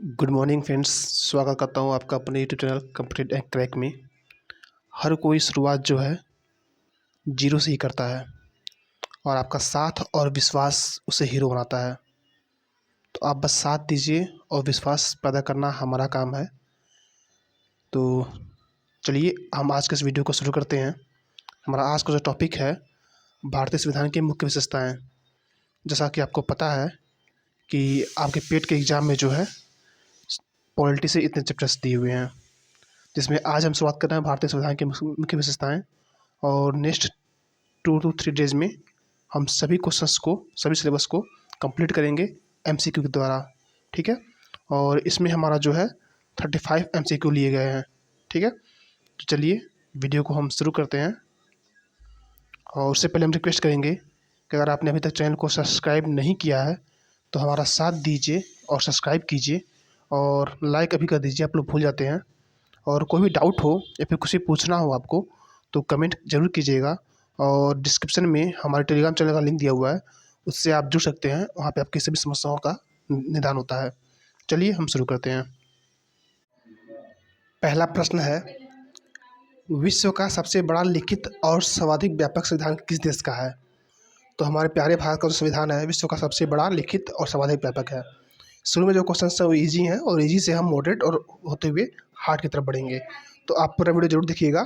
Good morning friends. स्वागत करता हूँ आपका अपने YouTube channel complete and crack में। हर कोई शुरुआत जो है जीरो से ही करता है और आपका साथ और विश्वास उसे हीरो बनाता है। तो आप बस साथ दीजिए और विश्वास पैदा करना हमारा काम है। तो चलिए हम आज के इस वीडियो को शुरू करते हैं। हमारा आज का जो टॉपिक है भारतीय संविधान की मुख्य विशेषताएँ। जैसा कि आपको पता है कि आपके पेट के एग्ज़ाम में जो है पॉलिटी से इतने चैप्टर्स दिए हुए हैं, जिसमें आज हम शुरुआत कर रहे हैं भारतीय संविधान की मुख्य विशेषताएँ। और नेक्स्ट 2 to 3 डेज़ में हम सभी क्वेश्चंस को, सभी सिलेबस को कंप्लीट करेंगे एमसीक्यू के द्वारा, ठीक है। और इसमें हमारा जो है 35 एमसीक्यू लिए गए हैं, ठीक है। तो चलिए वीडियो को हम शुरू करते हैं। और उससे पहले हम रिक्वेस्ट करेंगे कि अगर आपने अभी तक चैनल को सब्सक्राइब नहीं किया है तो हमारा साथ दीजिए और सब्सक्राइब कीजिए और लाइक अभी कर दीजिए, आप लोग भूल जाते हैं। और कोई भी डाउट हो या फिर कुछ भी पूछना हो आपको तो कमेंट ज़रूर कीजिएगा। और डिस्क्रिप्शन में हमारे टेलीग्राम चैनल का लिंक दिया हुआ है, उससे आप जुड़ सकते हैं। वहाँ पे आपकी सभी समस्याओं का निदान होता है। चलिए हम शुरू करते हैं। पहला प्रश्न है, विश्व का सबसे बड़ा लिखित और सर्वाधिक व्यापक संविधान किस देश का है? तो हमारे प्यारे भारत का जो संविधान है विश्व का सबसे बड़ा लिखित और सर्वाधिक व्यापक है। शुरू में जो क्वेश्चन है वो ईजी हैं और ईजी से हम मॉडरेट और होते हुए हार्ड की तरफ बढ़ेंगे। तो आप पूरा वीडियो जरूर देखिएगा,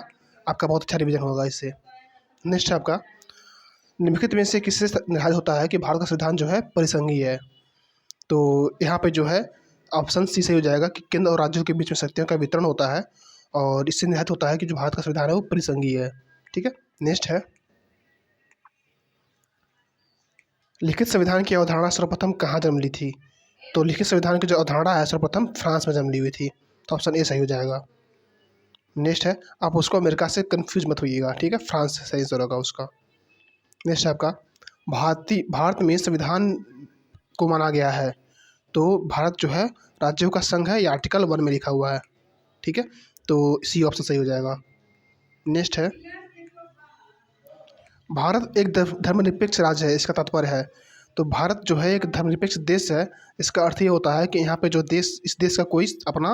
आपका बहुत अच्छा रिवीजन होगा इससे। नेक्स्ट है आपका, निम्नलिखित में से किससे निर्धारित होता है कि भारत का संविधान जो है परिसंघीय है? तो यहाँ पे जो है ऑप्शन सी सही हो जाएगा कि केंद्र और राज्यों के बीच में शक्तियों का वितरण होता है और इससे निर्धारित होता है कि जो भारत का संविधान है वो परिसंघीय है, ठीक है। नेक्स्ट है, लिखित संविधान की अवधारणा सर्वप्रथम कहाँ जन्म ली थी? तो लिखित संविधान की जो अवधारणा है सर्वप्रथम फ्रांस में जन्म ली हुई थी। तो ऑप्शन ए सही हो जाएगा। नेक्स्ट है, आप उसको अमेरिका से कंफ्यूज मत होइएगा, ठीक है, फ्रांस से सही आंसर होगा उसका। नेक्स्ट है आपका, भारत में संविधान को माना गया है। तो भारत जो है राज्यों का संघ है, ये आर्टिकल 1 में लिखा हुआ है, ठीक है। तो सी ऑप्शन सही हो जाएगा। नेक्स्ट है, भारत एक धर्मनिरपेक्ष राज्य है, इसका तात्पर्य है। तो भारत जो है एक धर्मनिरपेक्ष देश है, इसका अर्थ ये होता है कि यहाँ पे जो देश, इस देश का कोई अपना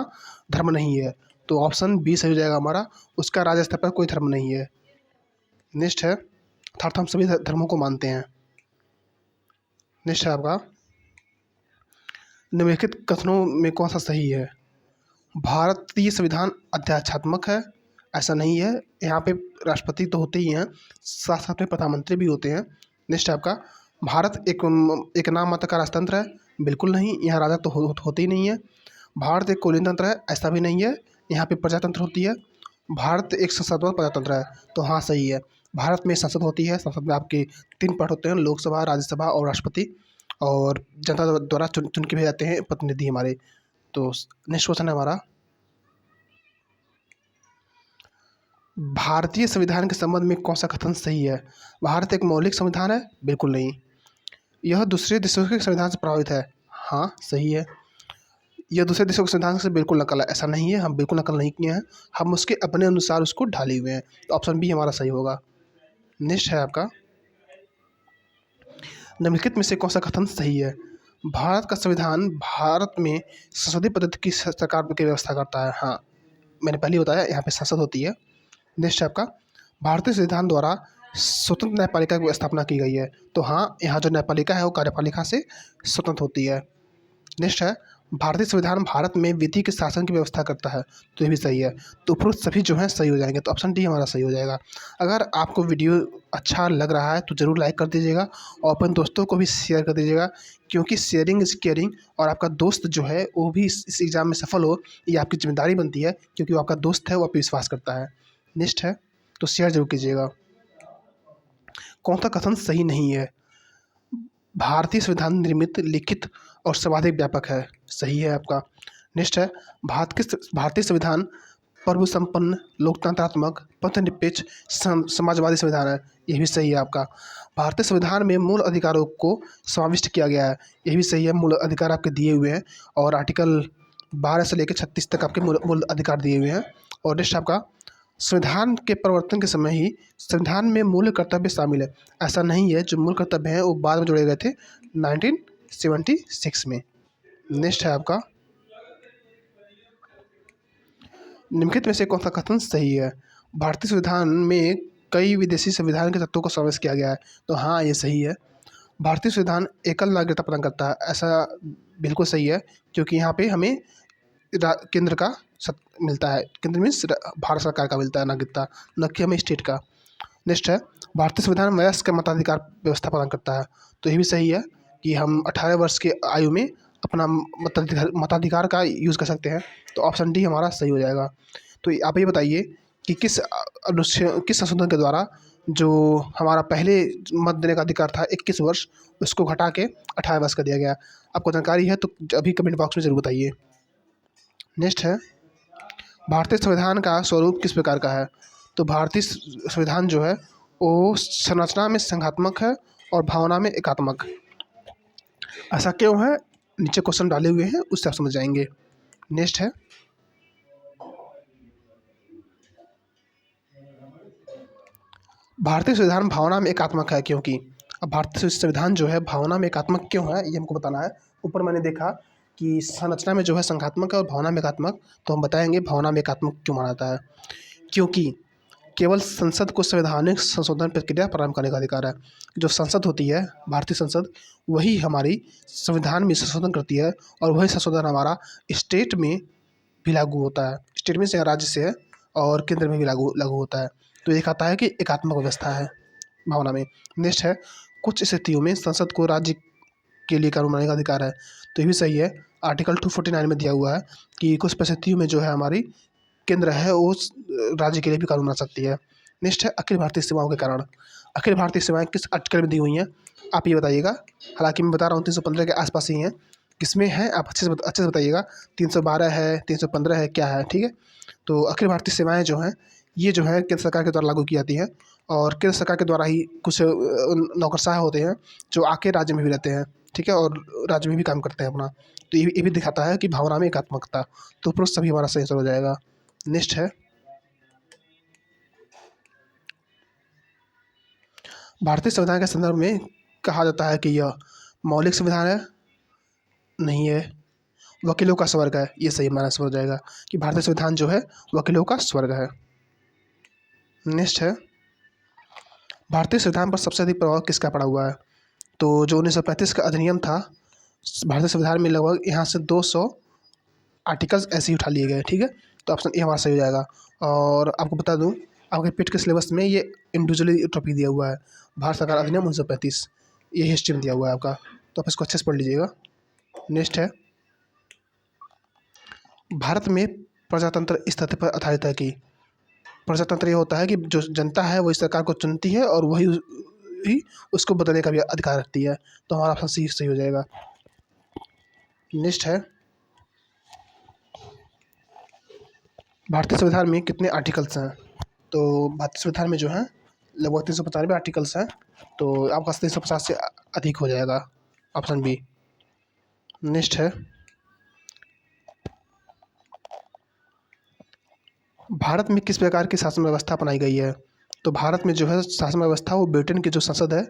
धर्म नहीं है। तो ऑप्शन बी सही हो जाएगा हमारा, उसका राज्य स्तर पर कोई धर्म नहीं है। नेक्स्ट है, अर्थात हम सभी धर्मों को मानते हैं। नेक्स्ट है आपका, निम्नलिखित कथनों में कौन सा सही है? भारतीय संविधान अध्यात्मात्मक है, ऐसा नहीं है। यहाँ पे राष्ट्रपति तो होते ही हैं, साथ साथ में प्रधानमंत्री भी होते हैं। नेक्स्ट है आपका, भारत एक नाम मात्र का राजतंत्र है, बिल्कुल नहीं, यहाँ राजा तो होते ही नहीं है। भारत एक कुलीन तंत्र है, ऐसा भी नहीं है, यहाँ पे प्रजातंत्र होती है। भारत एक संसदबद्ध प्रजातंत्र है, तो हाँ सही है। भारत में संसद होती है, संसद में आपके 3 पद होते हैं, लोकसभा, राज्यसभा और राष्ट्रपति। और जनता द्वारा चुन के भेजे जाते हैं प्रतिनिधि हमारे। तो नेक्स्ट क्वेश्चन है हमारा, भारतीय संविधान के संबंध में कौन सा कथन सही है? भारत एक मौलिक संविधान है, बिल्कुल नहीं। यह दूसरे देशों के संविधान से प्रभावित है, हाँ सही है। यह दूसरे देशों के संविधान से बिल्कुल नकल है, ऐसा नहीं है, हम बिल्कुल नकल नहीं किए हैं, हम उसके अपने अनुसार उसको ढाले हुए हैं। तो ऑप्शन बी हमारा सही होगा। नेक्स्ट है आपका, निम्नलिखित में से कौन सा कथन सही है? भारत का संविधान भारत में संसदीय पद्धति की सरकार की व्यवस्था करता है, हाँ मैंने पहले बताया, यहाँ पे संसद होती है। नेक्स्ट है आपका, भारतीय संविधान द्वारा स्वतंत्र न्यायपालिका की स्थापना की गई है। तो हाँ, यहाँ जो न्यायपालिका है वो कार्यपालिका से स्वतंत्र होती है। नेक्स्ट है, भारतीय संविधान भारत में विधि के शासन की व्यवस्था करता है। तो ये भी सही है। तो उपरोक्त सभी जो हैं सही हो जाएंगे, तो ऑप्शन डी हमारा सही हो जाएगा। अगर आपको वीडियो अच्छा लग रहा है तो ज़रूर लाइक कर दीजिएगा और अपने दोस्तों को भी शेयर कर दीजिएगा, क्योंकि शेयरिंग इज़ केयरिंग। और आपका दोस्त जो है वो भी इस एग्ज़ाम में सफल हो, ये आपकी जिम्मेदारी बनती है, क्योंकि वो आपका दोस्त है, वो आप पे विश्वास करता है। नेक्स्ट है, तो शेयर जरूर कीजिएगा। कौन सा कथन सही नहीं है? भारतीय संविधान निर्मित, लिखित और सर्वाधिक व्यापक है, सही है आपका। नेक्स्ट है, भारतीय संविधान प्रभु संपन्न, लोकतंत्रात्मक, पथनिरपेक्ष, समाजवादी संविधान है, यह भी सही है आपका। भारतीय संविधान में मूल अधिकारों को समाविष्ट किया गया है, यह भी सही है, मूल अधिकार आपके दिए हुए हैं और आर्टिकल 12 से लेकर 36 तक आपके मूल अधिकार दिए हुए हैं। और नेक्स्ट आपका, संविधान के परिवर्तन के समय ही संविधान में मूल कर्तव्य शामिल है, ऐसा नहीं है, जो मूल कर्तव्य हैं वो बाद में जोड़े गए थे 1976 में। नेक्स्ट है आपका, निम्नलिखित में से कौन सा कथन सही है? भारतीय संविधान में कई विदेशी संविधान के तत्वों का समावेश किया गया है। तो हाँ, ये सही है। भारतीय संविधान एकल नागरिकता प्रदान करता है, ऐसा बिल्कुल सही है, क्योंकि यहाँ पे हमें केंद्र का मिलता है। केंद्र मीन्स भारत सरकार का मिलता है नागरिकता, न कि हमें स्टेट का। नेक्स्ट है, भारतीय संविधान वयस्क मताधिकार व्यवस्था प्रदान करता है। तो ये भी सही है कि हम 18 वर्ष की आयु में अपना मताधिकार का यूज़ कर सकते हैं। तो ऑप्शन डी हमारा सही हो जाएगा। तो आप ये बताइए कि किस संशोधन के द्वारा जो हमारा पहले मत देने का अधिकार था 21 वर्ष, उसको घटा के 18 वर्ष कर दिया गया। आपको जानकारी है तो अभी कमेंट बॉक्स में ज़रूर बताइए। नेक्स्ट है, भारतीय संविधान का स्वरूप किस प्रकार का है? तो भारतीय संविधान जो है वो संरचना में संघात्मक है और भावना में एकात्मक। ऐसा क्यों है? नीचे क्वेश्चन डाले हुए हैं, उससे आप समझ जाएंगे। नेक्स्ट है, भारतीय संविधान भावना में एकात्मक है क्योंकि। अब भारतीय संविधान जो है भावना में एकात्मक क्यों है, ये हमको बताना है। ऊपर मैंने देखा कि संरचना में जो है संघात्मक है और भावना में एकात्मक, तो हम बताएंगे भावना में एकात्मक क्यों माना जाता है। क्योंकि केवल संसद को संवैधानिक संशोधन प्रक्रिया प्रारंभ करने का अधिकार है। जो संसद होती है, भारतीय संसद, वही हमारी संविधान में संशोधन करती है, और वही संशोधन हमारा स्टेट में भी लागू होता है। स्टेट में से राज्य से है और केंद्र में भी लागू लागू होता है। तो ये कहता है कि एकात्मक व्यवस्था है भावना में। नेक्स्ट है, कुछ स्थितियों में संसद को राज्य के लिए कानून बनाने का अधिकार है। तो ये भी सही है। आर्टिकल 249 में दिया हुआ है कि कुछ परिस्थितियों में जो है हमारी केंद्र है वो राज्य के लिए भी कानून बना सकती है। नेक्स्ट है, अखिल भारतीय सेवाओं के कारण। अखिल भारतीय सेवाएं किस आर्टिकल में दी हुई हैं, आप ये बताइएगा। हालांकि मैं बता रहा हूँ 315 के आसपास ही हैं। किसमें है आप अच्छे से बताइएगा। 312 है, 315 है, क्या है? ठीक है। तो अखिल भारतीय सेवाएं जो हैं, ये जो है केंद्र सरकार के द्वारा लागू की जाती है, और केंद्र सरकार के द्वारा ही कुछ नौकरशाह होते हैं जो आके राज्य में भी रहते हैं, ठीक है, और राज्य में भी काम करते हैं अपना। तो ये भी दिखाता है कि भावना में एकात्मकता। तो पुरुष सभी हमारा सही आंसर हो जाएगा। नेक्स्ट है, भारतीय संविधान के संदर्भ में कहा जाता है कि यह मौलिक संविधान है, नहीं है, वकीलों का स्वर्ग है। ये सही हमारा आंसर हो जाएगा कि भारतीय संविधान जो है वकीलों का स्वर्ग है। नेक्स्ट है, भारतीय संविधान पर सबसे अधिक प्रभाव किसका पड़ा हुआ है? तो जो 1935 का अधिनियम था, भारतीय संविधान में लगभग यहाँ से 200 आर्टिकल्स ऐसे ही उठा लिए गए, ठीक है। तो ऑप्शन ए हमारा सही हो जाएगा। और आपको बता दूं, आपके पेट के सिलेबस में ये इंडिविजुअली टॉपिक दिया हुआ है, भारत सरकार अधिनियम 1935, ये हिस्ट्री में दिया हुआ है आपका। तो आप इसको अच्छे से पढ़ लीजिएगा। नेक्स्ट है, भारत में प्रजातंत्र इस तथ्य पर आधारित है कि। प्रजातंत्र ये होता है कि जो जनता है वही सरकार को चुनती है और वही ही उसको बदलने का भी अधिकार रखती है। तो हमारा ऑप्शन सी सही हो जाएगा। नेक्स्ट है, भारतीय संविधान में कितने आर्टिकल्स हैं? तो भारतीय संविधान में जो है लगभग 395 आर्टिकल्स हैं। तो आपका 350 से अधिक हो जाएगा, ऑप्शन बी। नेक्स्ट है, भारत में किस प्रकार की शासन व्यवस्था अपनाई गई है? तो भारत में जो है शासन व्यवस्था वो ब्रिटेन की जो संसद है,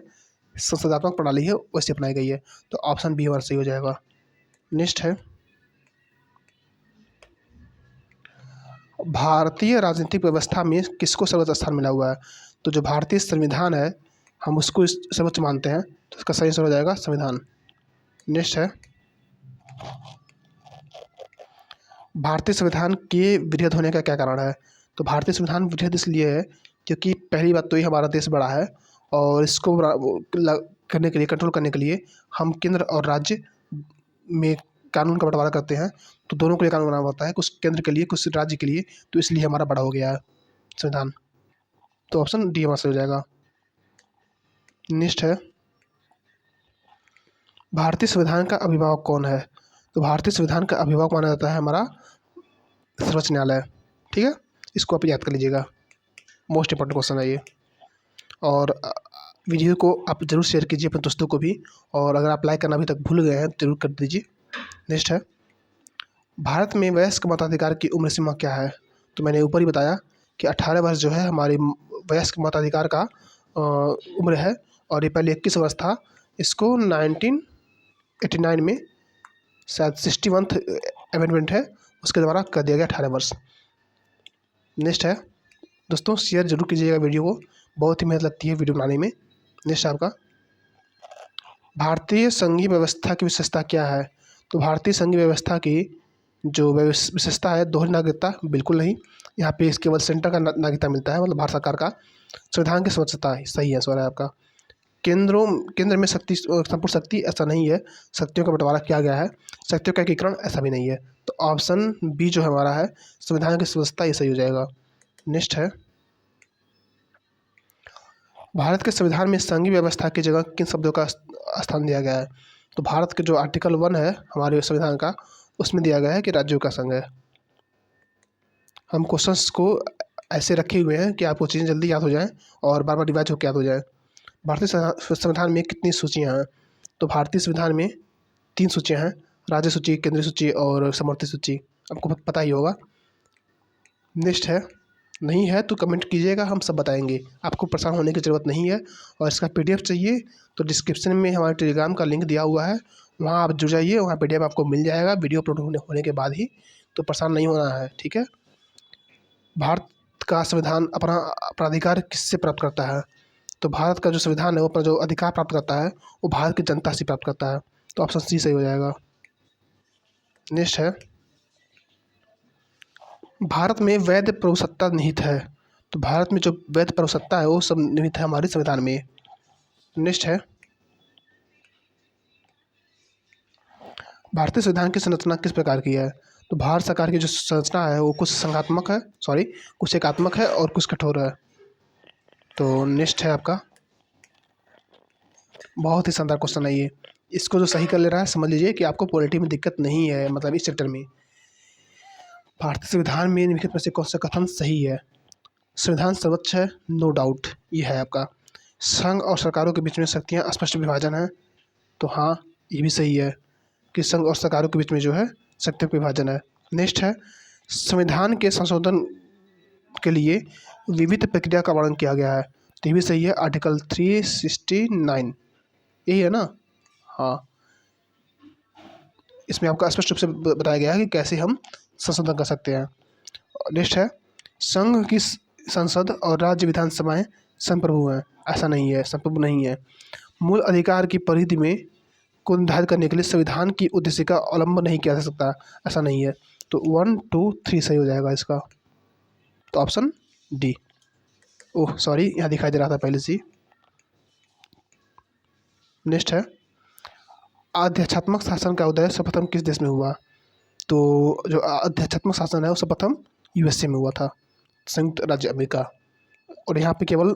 संसदात्मक प्रणाली है, वैसे अपनाई गई है। तो ऑप्शन बी हमारा सही हो जाएगा। नेक्स्ट है, भारतीय राजनीतिक व्यवस्था में किसको सर्वोच्च स्थान मिला हुआ है? तो जो भारतीय संविधान है हम उसको सर्वोच्च मानते हैं, तो इसका सही आंसर हो जाएगा संविधान। नेक्स्ट है, भारतीय संविधान के वृहद होने का क्या कारण है? तो भारतीय संविधान वृहद इसलिए है क्योंकि पहली बात तो ये हमारा देश बड़ा है, और इसको करने के लिए, कंट्रोल करने के लिए हम केंद्र और राज्य में कानून का बंटवारा करते हैं। तो दोनों के लिए कानून बनाना होता है, कुछ केंद्र के लिए, कुछ राज्य के लिए। तो इसलिए हमारा बड़ा हो गया है संविधान। तो ऑप्शन डी हमारा सही हो जाएगा। नेक्स्ट है, भारतीय संविधान का अभिभावक कौन है? तो भारतीय संविधान का अभिभावक माना जाता है हमारा सर्वोच्च न्यायालय, ठीक है। इसको आप याद कर लीजिएगा, मोस्ट इंपॉर्टेंट क्वेश्चन है ये। और वीडियो को आप जरूर शेयर कीजिए अपने दोस्तों को भी, और अगर आप लाइक करना अभी तक भूल गए हैं तो जरूर कर दीजिए। नेक्स्ट है, भारत में वयस्क मताधिकार की उम्र सीमा क्या है? तो मैंने ऊपर ही बताया कि 18 वर्ष जो है हमारी वयस्क मताधिकार का उम्र है, और ये पहले 21 वर्ष था। इसको 1989 में शायद 61th अमेंडमेंट है, उसके द्वारा कर दिया गया 18 वर्ष। नेक्स्ट है दोस्तों, शेयर जरूर कीजिएगा वीडियो को, बहुत ही मेहनत लगती है वीडियो बनाने में। नेक्स्ट है आपका, भारतीय संघीय व्यवस्था की विशेषता क्या है? तो भारतीय संघीय व्यवस्था की जो विशेषता है, दोहरी नागरिकता बिल्कुल नहीं। यहाँ पे केवल सेंटर का नागरिकता मिलता है, मतलब भारत सरकार का। संविधान की स्वच्छता सही है, सवाल है आपका। केंद्र में शक्ति, संपूर्ण शक्ति ऐसा नहीं है, शक्तियों का बंटवारा किया गया है। शक्तियों का एकीकरण ऐसा भी नहीं है। तो ऑप्शन बी जो है हमारा है, संविधान की व्यवस्था, ये सही हो जाएगा। नेक्स्ट है, भारत के संविधान में संघीय व्यवस्था की जगह किन शब्दों का स्थान दिया गया है? तो भारत के जो आर्टिकल 1 है हमारे संविधान का, उसमें दिया गया है कि राज्यों का संघ है। हम क्वेश्चंस को ऐसे रखे हुए हैं कि आपको चीज़ें जल्दी याद हो जाएं और बार बार रिवाइज होकर याद हो जाए। भारतीय संविधान में कितनी सूचियाँ हैं? तो भारतीय संविधान में 3 सूचियाँ हैं, राज्य सूची, केंद्रीय सूची और समवर्ती सूची। आपको पता ही होगा। नेक्स्ट है, नहीं है तो कमेंट कीजिएगा, हम सब बताएंगे, आपको परेशान होने की ज़रूरत नहीं है। और इसका PDF चाहिए तो डिस्क्रिप्शन में हमारे टेलीग्राम का लिंक दिया हुआ है, वहाँ आप जुड़ जाइए, वहाँ PDF आपको मिल जाएगा वीडियो अपलोड होने के बाद ही। तो परेशान नहीं होना है, ठीक है। भारत का संविधान अपना अपराधिकार किससे प्राप्त करता है? तो भारत का जो संविधान है वो अपना जो अधिकार प्राप्त करता है वो भारत की जनता से प्राप्त करता है। तो ऑप्शन सी सही हो जाएगा। नेक्स्ट है, भारत में वैध प्रभुसत्ता निहित है। तो भारत में जो वैध प्रभुसत्ता है वो सब निहित है हमारे संविधान में। नेक्स्ट है, भारतीय संविधान की संरचना किस प्रकार की है? तो भारत सरकार की जो संरचना है वो कुछ संघात्मक है, कुछ एकात्मक है और कुछ कठोर है। तो नेक्स्ट है आपका, बहुत ही शानदार क्वेश्चन है ये। इसको जो सही कर ले रहा है समझ लीजिए कि आपको पॉलिटी में दिक्कत नहीं है, मतलब इस चैप्टर में। भारतीय संविधान में निम्नलिखित में से कौन सा कथन सही है? संविधान सर्वोच्च है, नो डाउट, ये है आपका। संघ और सरकारों के बीच में शक्तियाँ स्पष्ट विभाजन है, तो हाँ ये भी सही है कि संघ और सरकारों के बीच में जो है शक्तियों का विभाजन है। नेक्स्ट है, संविधान के संशोधन के लिए विविध प्रक्रिया का वर्णन किया गया है, तो ये भी सही है, आर्टिकल 369 यही है ना। हाँ, इसमें आपका स्पष्ट रूप से बताया गया है कि कैसे हम संशोधन कर सकते हैं। नेक्स्ट है, संघ की संसद और राज्य विधानसभाएं संप्रभु हैं, ऐसा नहीं है, संप्रभु नहीं है। मूल अधिकार की परिधि में को निर्धारित करने के लिए संविधान की उद्देश्य का अवलंबन नहीं किया जा सकता, ऐसा नहीं है। तो 1, 2, 3 सही हो जाएगा इसका। तो ऑप्शन डी। ओह सॉरी, यहाँ दिखाई दे रहा था पहले से। नेक्स्ट है, अध्यक्षात्मक शासन का उदय सर्वप्रथम किस देश में हुआ? तो जो अध्यक्षात्मक शासन है वो सर्वप्रथम USA में हुआ था, संयुक्त राज्य अमेरिका। और यहाँ पे केवल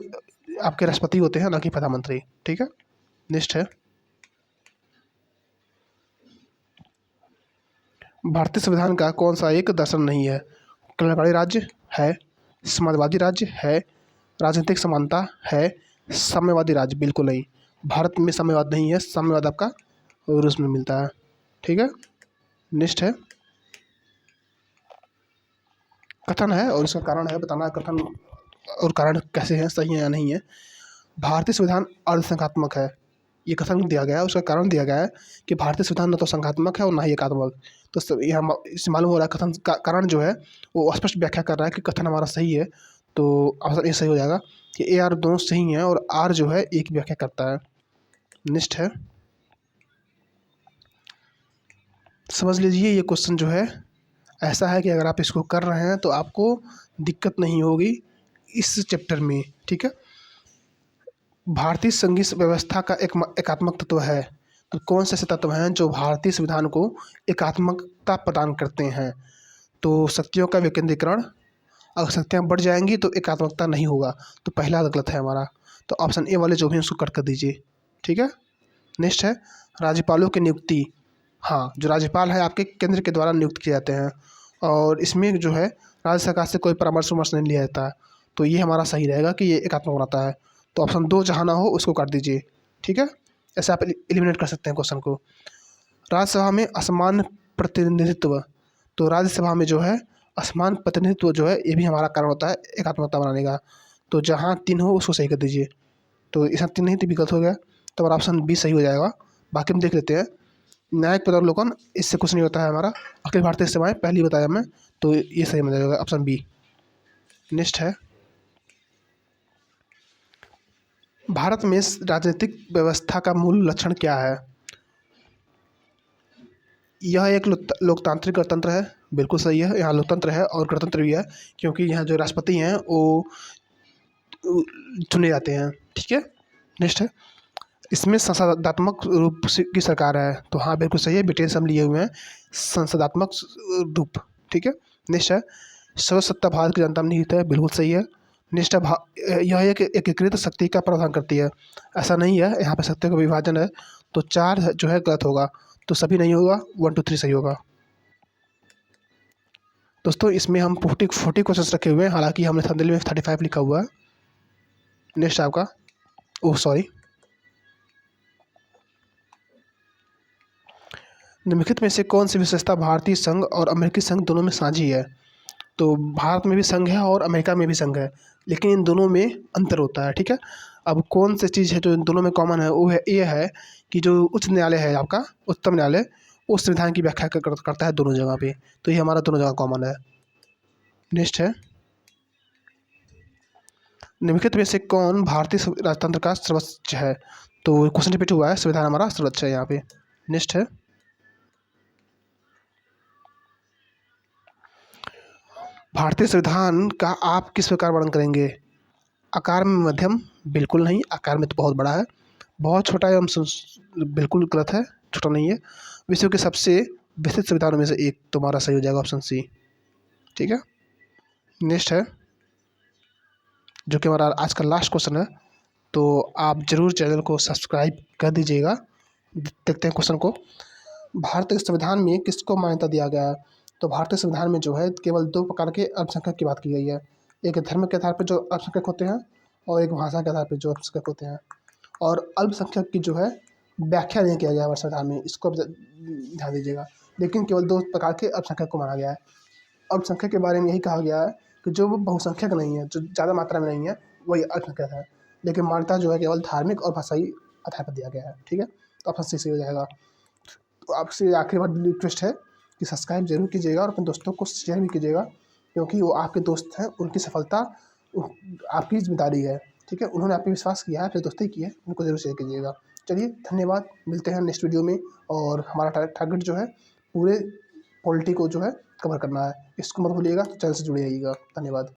आपके राष्ट्रपति होते हैं, ना कि प्रधानमंत्री, ठीक है। नेक्स्ट है, भारतीय संविधान का कौन सा एक दर्शन नहीं है? कल्याणकारी राज्य है, समाजवादी राज्य है, राजनीतिक समानता है, साम्यवादी राज्य बिल्कुल नहीं। भारत में साम्यवाद नहीं है, साम्यवाद आपका रूस में मिलता है, ठीक है। नेक्स्ट है, कथन है और इसका कारण है बताना, कथन और कारण कैसे हैं, सही है या नहीं है। भारतीय संविधान अर्धसंघात्मक है, ये कथन दिया गया है, उसका कारण दिया गया है कि भारतीय संविधान न तो संघात्मक है और ना ही एकात्मक। तो यहाँ इससे मालूम हो रहा है कथन का कारण जो है वो स्पष्ट व्याख्या कर रहा है कि कथन हमारा सही है। तो ऑप्शन ए सही हो जाएगा कि ए आर दोनों सही हैं और आर जो है एक व्याख्या करता है। नेक्स्ट है, समझ लीजिए ये क्वेश्चन जो है ऐसा है कि अगर आप इसको कर रहे हैं तो आपको दिक्कत नहीं होगी इस चैप्टर में, ठीक है। भारतीय संघीय व्यवस्था का एक एकात्मक तत्व है, तो कौन से ऐसे तत्व हैं जो भारतीय संविधान को एकात्मकता प्रदान करते हैं? तो शक्तियों का विकेंद्रीकरण, अगर शक्तियाँ बढ़ जाएंगी तो एकात्मकता नहीं होगा, तो पहला गलत है हमारा। तो ऑप्शन ए वाले जो भी उसको कट कर दीजिए, ठीक है। नेक्स्ट है, राज्यपालों की नियुक्ति, हाँ जो राज्यपाल है आपके केंद्र के द्वारा नियुक्त किए जाते हैं और इसमें जो है राज्य सरकार से कोई परामर्श वमर्श नहीं लिया जाता है, तो ये हमारा सही रहेगा कि ये एकात्मक बनाता है। तो ऑप्शन 2 जहाँ ना हो उसको काट दीजिए, ठीक है। ऐसे आप एलिमिनेट कर सकते हैं क्वेश्चन को। राज्यसभा में असमान प्रतिनिधित्व, तो राज्यसभा में जो है असमान प्रतिनिधित्व जो है ये भी हमारा कारण होता है एकात्मकता बनाने का। तो जहाँ 3 हो उसको सही कर दीजिए। तो इसमें 3 नहीं, तो विकल्प हो गया, तो हमारा ऑप्शन बी सही हो जाएगा। बाकी हम देख लेते हैं, न्यायिक पदावलोकन, इससे कुछ नहीं होता है हमारा। अखिल भारतीय सेवाएं पहली बताया मैं, तो ये सही हो जाएगा ऑप्शन बी। नेक्स्ट है, भारत में राजनीतिक व्यवस्था का मूल लक्षण क्या है? यह एक लोकतांत्रिक गणतंत्र है। बिल्कुल सही है, यहाँ लोकतंत्र है और गणतंत्र भी है, क्योंकि यहाँ जो राष्ट्रपति हैं वो चुने जाते हैं। ठीक है। नेक्स्ट है, इसमें संसदात्मक रूप से की सरकार है। तो हाँ, बिल्कुल सही है, ब्रिटेन हम लिए हुए हैं संसदात्मक रूप। ठीक है। नेक्स्ट है, सर्वसत्ता भारत की जनता में निहित है। बिल्कुल सही है। नेक्स्ट है, यह एक एकीकृत शक्ति का प्रावधान करती है। ऐसा नहीं है, यहाँ पे शक्ति का विभाजन है। तो 4 जो है गलत होगा, तो सभी नहीं होगा, 1 2 3 सही होगा। दोस्तों इसमें हम 40 क्वेश्चन रखे हुए हैं, हालांकि हमने थंबनेल में 35 लिखा हुआ है। नेक्स्ट आपका, ओह सॉरी, निम्नलिखित में से कौन सी विशेषता भारतीय संघ और अमेरिकी संघ दोनों में साझी है? तो भारत में भी संघ है और अमेरिका में भी संघ है, लेकिन इन दोनों में अंतर होता है। ठीक है। अब कौन सी चीज़ है जो इन दोनों में कॉमन है? वो है, ये है कि जो उच्च न्यायालय है आपका, उच्चतम न्यायालय, वो संविधान की व्याख्या करता है दोनों जगह पे। तो ये हमारा दोनों जगह कॉमन है। नेक्स्ट है, निम्नलिखित में से कौन भारतीय राजतंत्र का सर्वोच्च है? तो क्वेश्चन रिपीट हुआ है, संविधान हमारा सर्वोच्च है यहाँ पे। नेक्स्ट है, भारतीय संविधान का आप किस प्रकार वर्णन करेंगे? आकार में मध्यम? बिल्कुल नहीं, आकार में तो बहुत बड़ा है। बहुत छोटा है, बिल्कुल गलत है, छोटा नहीं है। विश्व के सबसे विस्तृत संविधानों में से एक, तुम्हारा सही हो जाएगा ऑप्शन सी। ठीक है। नेक्स्ट है, जो कि हमारा आज का लास्ट क्वेश्चन है, तो आप जरूर चैनल को सब्सक्राइब कर दीजिएगा। देखते हैं क्वेश्चन को, भारतीय संविधान में किसको मान्यता दिया गया है? तो भारतीय संविधान में जो है केवल 2 प्रकार के अल्पसंख्यक की बात की गई है। एक धर्म के आधार पर जो अल्पसंख्यक होते हैं, और एक भाषा के आधार पर जो अल्पसंख्यक होते हैं। और अल्पसंख्यक की जो है व्याख्या नहीं किया गया हमारे संविधान में, इसको ध्यान दीजिएगा। लेकिन केवल 2 प्रकार के अल्पसंख्यक को माना गया है। अल्पसंख्यक के बारे में यही कहा गया है कि जो वो बहुसंख्यक नहीं है, जो ज़्यादा मात्रा में नहीं है, वही अल्पसंख्यक है। लेकिन मान्यता जो है केवल धार्मिक और भाषाई आधार पर दिया गया है। ठीक है। तो ऑप्शन सी हो जाएगा। तो आपसे आखिरी बार रिक्वेस्ट है कि सब्सक्राइब जरूर कीजिएगा और अपने दोस्तों को शेयर भी कीजिएगा, क्योंकि वो आपके दोस्त हैं, उनकी सफलता आपकी जिम्मेदारी है। ठीक है। उन्होंने आप पे विश्वास किया है, फिर दोस्ती की है, उनको जरूर शेयर कीजिएगा। चलिए, धन्यवाद, मिलते हैं नेक्स्ट वीडियो में। और हमारा टारगेट जो है पूरे पॉलिटी को जो है कवर करना है, इसको मत भूलिएगा। तो चैनल से जुड़े रहिएगा। धन्यवाद।